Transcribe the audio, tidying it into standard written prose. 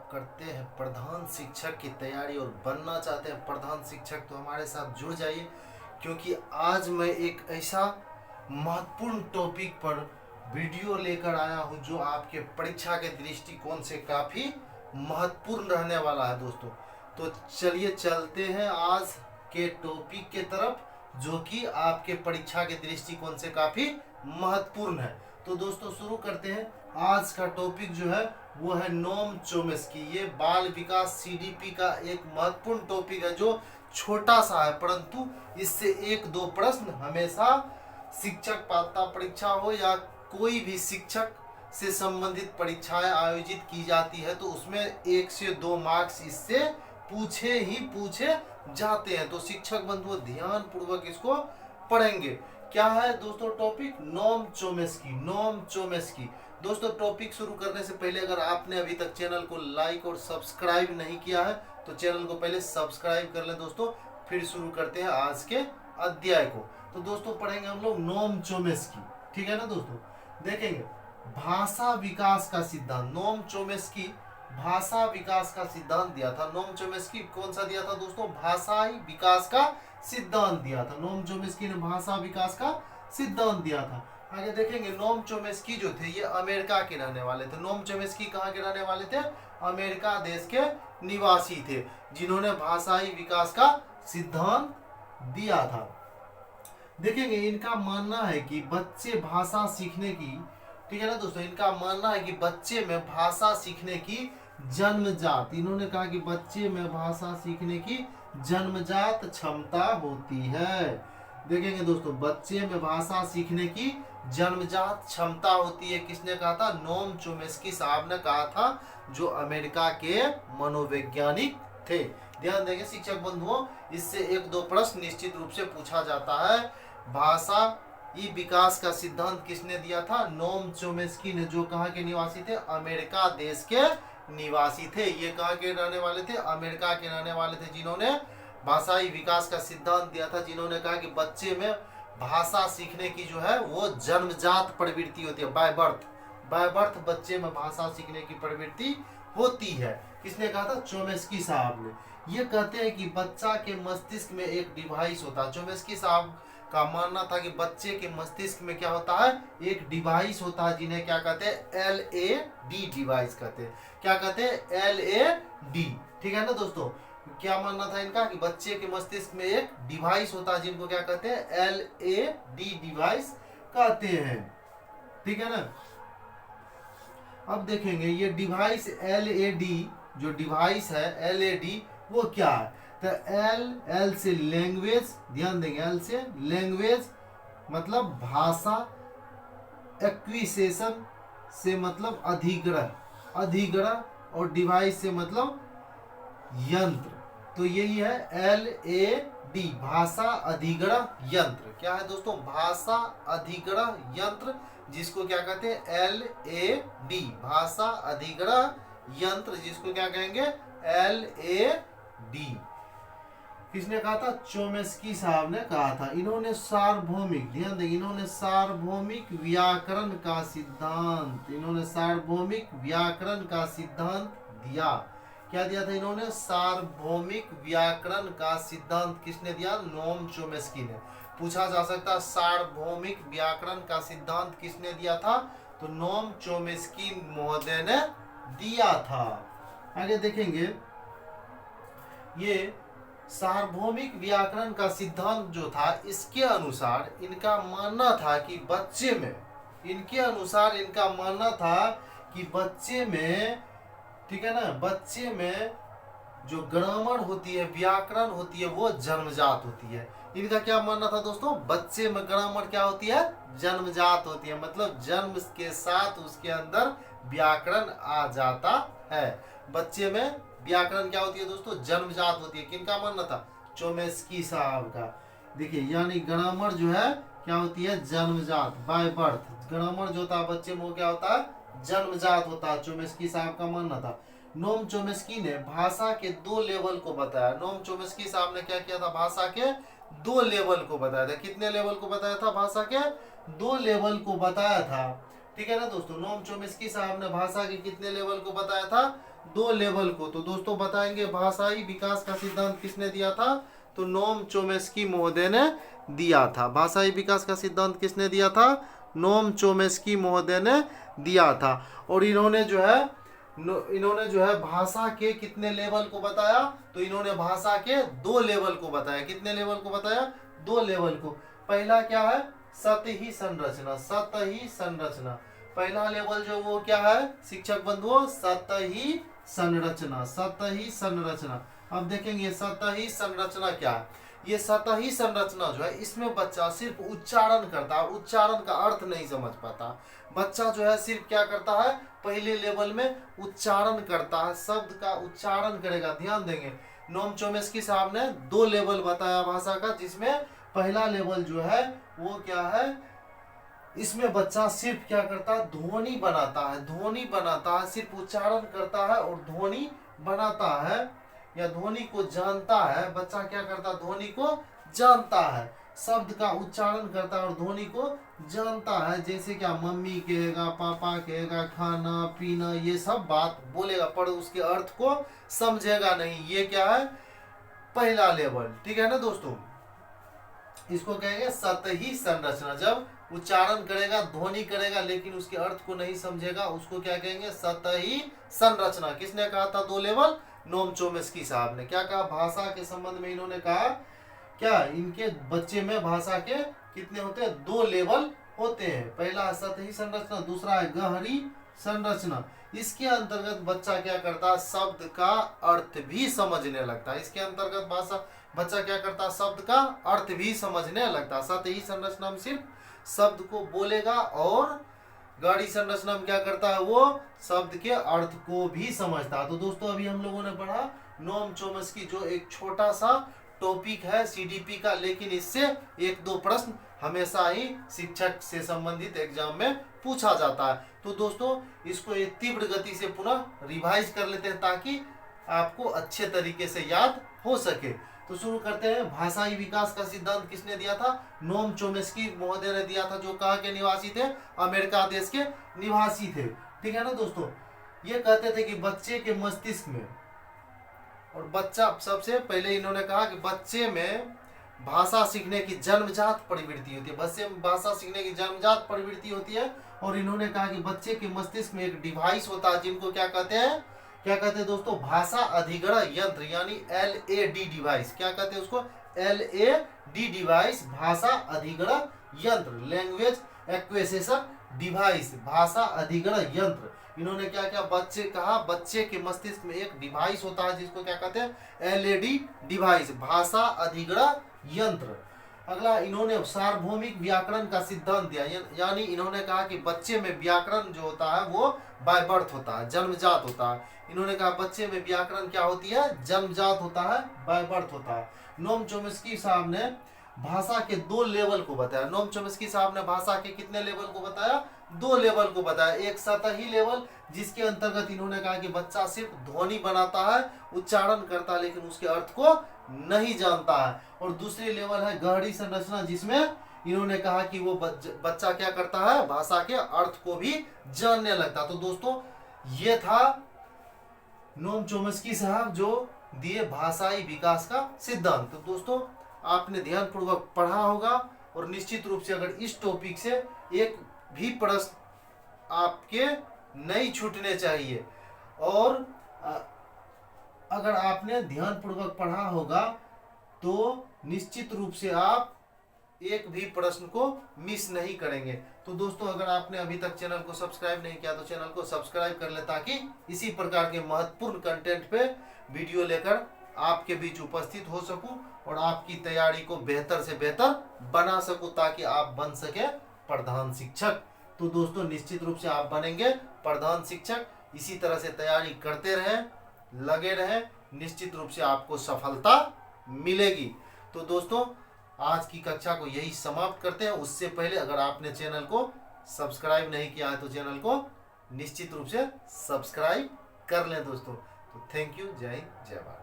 आप करते हैं प्रधान शिक्षक की तैयारी और बनना चाहते हैं प्रधान शिक्षक तो हमारे साथ जुड़ जाइए, क्योंकि आज मैं एक ऐसा महत्वपूर्ण टॉपिक पर वीडियो लेकर आया हूं जो आपके परीक्षा के दृष्टिकोण से काफ़ी महत्वपूर्ण रहने वाला है दोस्तों। तो चलिए चलते हैं आज के टॉपिक के तरफ, जो कि आपके परीक्षा के दृष्टिकोण से काफ़ी महत्वपूर्ण है। तो दोस्तों शुरू करते हैं। आज का टॉपिक जो है वो है नोम चोम्स्की। ये बाल विकास सीडीपी का एक महत्वपूर्ण टॉपिक है जो छोटा सा है, परंतु इससे एक दो प्रश्न हमेशा शिक्षक पात्रता परीक्षा हो या कोई भी शिक्षक से संबंधित परीक्षाएं आयोजित की जाती है तो उसमें 1 से 2 मार्क्स इससे पूछे जाते हैं। तो शिक्षक बंधुओं ध्यान पूर्वक इसको पढ़ेंगे। क्या है दोस्तों टॉपिक? नोम चोम्स्की। नोम चोम्स्की। दोस्तों टॉपिक शुरू करने से पहले अगर आपने अभी तक चैनल को लाइक और सब्सक्राइब नहीं किया है तो चैनल को पहले सब्सक्राइब कर लें दोस्तों। फिर शुरू करते हैं आज के अध्याय को। तो दोस्तों पढ़ेंगे हम लोग नोम चोम्स्की, ठीक है ना दोस्तों। देखेंगे भाषा विकास का सिद्धांत। नोम चोम्स्की भाषा विकास का सिद्धांत दिया था। नोम चोम्स्की कौन सा दिया था दोस्तों? भाषाई विकास का सिद्धांत दिया था। नोम चोम्स्की ने भाषा विकास का सिद्धांत दिया था। आगे देखेंगे नोम चोम्स्की जो थे ये अमेरिका के रहने वाले थे। नोम चोम्स्की कहाँ के रहने वाले थे? अमेरिका देश के निवासी थे जिन्होंने भाषाई विकास का सिद्धांत दिया था। देखेंगे इनका मानना है कि बच्चे भाषा सीखने की, ठीक है ना दोस्तों, इनका मानना है कि बच्चे में भाषा सीखने की जन्मजात, इन्होंने कहा कि बच्चे में भाषा सीखने की जन्मजात क्षमता होती है। देखेंगे दोस्तों बच्चे में भाषा सीखने की जन्मजात क्षमता होती है। किसने कहा था? नोम चोम्स्की साहब ने कहा था, जो अमेरिका के मनोवैज्ञानिक थे। ध्यान देंगे शिक्षक बंधुओं, इससे एक दो प्रश्न निश्चित रूप से पूछा जाता है। भाषा ई विकास का सिद्धांत किसने दिया था? नोम चोम्स्की ने, जो कहाँ के निवासी थे? अमेरिका देश के निवासी थे। ये कहाँ के रहने वाले थे? अमेरिका के रहने वाले थे, जिन्होंने भाषाई विकास का सिद्धांत दिया था, जिन्होंने कहा कि बच्चे में भाषा सीखने की जो है वो जन्मजात प्रवृत्ति होती है। बाय बर्थ बच्चे में भाषा सीखने की प्रवृत्ति होती है। किसने कहा था? चोम्स्की साहब ने। ये कहते हैं कि बच्चा के मस्तिष्क में एक डिवाइस होता है। चोम्स्की साहब का मानना था कि बच्चे के मस्तिष्क में क्या होता है? एक डिवाइस होता है, जिन्हें क्या कहते हैं? LAD डिवाइस कहते हैं। क्या कहते हैं? LAD, ठीक है ना दोस्तों। क्या मानना था इनका कि बच्चे के मस्तिष्क में एक डिवाइस होता है, जिनको क्या कहते हैं? LAD डिवाइस कहते हैं, ठीक है ना। अब देखेंगे ये डिवाइस LAD, जो डिवाइस है LAD, वो क्या है? तो L से लैंग्वेज, ध्यान देंगे L से लैंग्वेज मतलब भाषा, एक्विसेशन से मतलब अधिग्रह और डिवाइस से मतलब यंत्र। तो यही है LAD, भाषा अधिग्रह यंत्र। क्या है दोस्तों? भाषा अधिग्रह यंत्र, जिसको क्या कहते हैं? LAD, भाषा अधिग्रह यंत्र, जिसको क्या कहेंगे? LAD। किसने कहा था? चोम्स्की साहब ने कहा था। इन्होंने सार्वभौमिक, ध्यान देंगे, इन्होंने सार्वभौमिक व्याकरण का सिद्धांत, इन्होंने सार्वभौमिक व्याकरण का सिद्धांत दिया। क्या दिया था इन्होंने? सार्वभौमिक व्याकरण का सिद्धांत किसने दिया? नोम चोम्स्की ने। पूछा जा सकता है सार्वभौमिक व्याकरण का सिद्धांत किसने दिया था? तो नोम चोम्स्की महोदय ने दिया था। आगे देखेंगे ये सार्वभौमिक व्याकरण का सिद्धांत जो था, इसके अनुसार इनका मानना था कि बच्चे में, इनके अनुसार इनका मानना था कि बच्चे में, ठीक है ना, बच्चे में जो ग्रामर होती है, व्याकरण होती है, वो जन्मजात होती है। इनका क्या मानना था दोस्तों? बच्चे में ग्रामर क्या होती है? जन्मजात होती है, मतलब जन्म के साथ उसके अंदर व्याकरण आ जाता है। बच्चे में व्याकरण क्या होती है दोस्तों? जन्मजात होती है। किनका मानना था? चोम्स्की साहब का। देखिए यानी ग्रामर जो है क्या होती है? जन्मजात, बाय बर्थ। ग्रामर जो होता है बच्चे में वो क्या होता है? जन्मजात होता है। चोम्स्की साहब का मानना था। नोम चोम्स्की ने भाषा के 2 लेवल को बताया। नोम चोम्स्की साहब ने क्या किया था? भाषा के 2 लेवल को बताया था। कितने लेवल को बताया था? भाषा के 2 लेवल को बताया था, ठीक है ना दोस्तों। नोम चोम्स्की साहब ने भाषा के कितने लेवल को बताया था? दो लेवल को। तो दोस्तों बताएंगे भाषाई विकास का सिद्धांत किसने दिया था? तो नोम चोमेस्की महोदय ने दिया था। भाषाई विकास का सिद्धांत किसने दिया था? नोम चोमेस्की महोदय ने दिया था। और इन्होंने जो है भाषा के कितने लेवल को बताया? तो इन्होंने भाषा के दो लेवल को बताया। कितने लेवल को बताया? दो लेवल को। पहला क्या है? सतही संरचना। सतही संरचना पहला लेवल जो वो क्या है शिक्षक बंधुओं? सतही संरचना। सतही संरचना। अब देखेंगे सतही संरचना क्या है। ये सतही संरचना जो है इसमें बच्चा सिर्फ उच्चारण करता है, उच्चारण का अर्थ नहीं समझ पाता। बच्चा जो है सिर्फ क्या करता है? पहले लेवल में उच्चारण करता है, शब्द का उच्चारण करेगा। ध्यान देंगे नोम चोमेस्की साहब ने दो लेवल बताया भाषा का, जिसमें पहला लेवल जो है वो क्या है? इसमें बच्चा सिर्फ क्या करता है? ध्वनि बनाता है। ध्वनि बनाता है, सिर्फ उच्चारण करता है और ध्वनि बनाता है या ध्वनि को जानता है। बच्चा क्या करता है? ध्वनि को जानता है, शब्द का उच्चारण करता है और ध्वनि को जानता है। जैसे क्या मम्मी कहेगा, पापा कहेगा, खाना पीना, ये सब बात बोलेगा पर उसके अर्थ को समझेगा नहीं। ये क्या है? पहला लेवल। ठीक है ना दोस्तों? इसको कहेंगे सतही संरचना। जब उच्चारण करेगा, ध्वनि करेगा, लेकिन उसके अर्थ को नहीं समझेगा, उसको क्या कहेंगे? सतही संरचना। किसने कहा था दो लेवल? नोम चोमेस्की साहब ने। क्या कहा? भाषा के संबंध में इन्होंने कहा क्या इनके बच्चे में भाषा के कितने होते हैं? दो लेवल होते हैं। पहला है सतही संरचना, दूसरा है गहरी संरचना। इसके अंतर्गत बच्चा क्या करता है? शब्द का अर्थ भी समझने लगता है। इसके अंतर्गत बच्चा क्या करता है? शब्द का अर्थ भी समझने लगता है। सतही संरचना में सिर्फ शब्द को बोलेगा और गहरी संरचना में क्या करता है? वो शब्द के अर्थ को भी समझता है। तो दोस्तों अभी हम लोगों ने पढ़ा नोम चोमेस्की, जो एक छोटा सा टॉपिक है सीडीपी का, लेकिन इससे एक दो प्रश्न हमेशा ही शिक्षक से संबंधित एग्जाम में पूछा जाता है। तो दोस्तों इसको एक तीव्र गति से पुनः रिवाइज कर लेते हैं ताकि आपको अच्छे तरीके से याद हो सके। तो शुरू करते हैं। भाषाई विकास का सिद्धांत किसने दिया था? नोम चोमेस्की महोदय ने दिया था, जो कहाँ के निवासी थे? अमेरिका देश के निवासी थे। ठीक है ना दोस्तों? ये कहते थे कि बच्चे के मस्तिष्क में, और बच्चा सबसे पहले इन्होंने कहा कि बच्चे में भाषा सीखने की जन्मजात प्रवृत्ति होती है। बच्चे में भाषा सीखने की जन्मजात प्रवृत्ति होती है। और इन्होंने कहा कि बच्चे के मस्तिष्क में एक डिवाइस होता है, जिनको क्या कहते हैं? क्या कहते हैं दोस्तों? भाषा अधिग्रहण यंत्र, यानी LAD डिवाइस। क्या कहते हैं उसको? LAD डिवाइस, भाषा अधिग्रहण यंत्र, लैंग्वेज एक्विजिशन डिवाइस, भाषा अधिग्रहण यंत्र। इन्होंने क्या क्या बच्चे के मस्तिष्क में एक डिवाइस होता है, जिसको क्या कहते हैं? LAD डिवाइस, भाषा अधिग्रहण यंत्र। अगला इन्होंने सार्वभौमिक व्याकरण का सिद्धांत दिया, यानी इन्होंने कहा कि बच्चे में व्याकरण जो होता है वो बाय बर्थ होता है, जन्मजात होता है। इन्होंने कहा बच्चे में व्याकरण क्या होती है? जन्मजात होता है, बाय बर्थ होता है। नोम चोमेस्की साहब ने भाषा के दो लेवल को बताया। नोम चोमेस्की साहब ने भाषा के कितने लेवल को बताया? दो लेवल को बताया। एक सतही लेवल, जिसके अंतर्गत इन्होंने कहा कि बच्चा सिर्फ ध्वनि बनाता है, उच्चारण करता है, लेकिन उसके अर्थ को नहीं जानता है। और दूसरी लेवल है गहरी संरचना, जिसमें इन्होंने कहा कि वो बच्चा क्या करता है? भाषा के अर्थ को भी जानने लगता। तो दोस्तों ये था नोम चोमेस्की साहब जो दिए भाषाई विकास का सिद्धांत। तो दोस्तों आपने ध्यानपूर्वक पढ़ा होगा, और निश्चित रूप से अगर इस टॉपिक से एक भी प्रश्न आपके नहीं छूटने चाहिए, और अगर आपने ध्यानपूर्वक पढ़ा होगा तो निश्चित रूप से आप एक भी प्रश्न को मिस नहीं करेंगे। तो दोस्तों अगर आपने अभी तक चैनल को सब्सक्राइब नहीं किया तो चैनल को सब्सक्राइब कर ले, ताकि इसी प्रकार के महत्वपूर्ण कंटेंट पे वीडियो लेकर आपके बीच उपस्थित हो सकूं और आपकी तैयारी को बेहतर से बेहतर बना सकूं, ताकि आप बन सके प्रधान शिक्षक। तो दोस्तों निश्चित रूप से आप बनेंगे प्रधान शिक्षक। इसी तरह से तैयारी करते रहें, लगे रहें, निश्चित रूप से आपको सफलता मिलेगी। तो दोस्तों आज की कक्षा को यही समाप्त करते हैं। उससे पहले अगर आपने चैनल को सब्सक्राइब नहीं किया है तो चैनल को निश्चित रूप से सब्सक्राइब कर लें दोस्तों। तो थैंक यू। जय हिंद, जय भारत।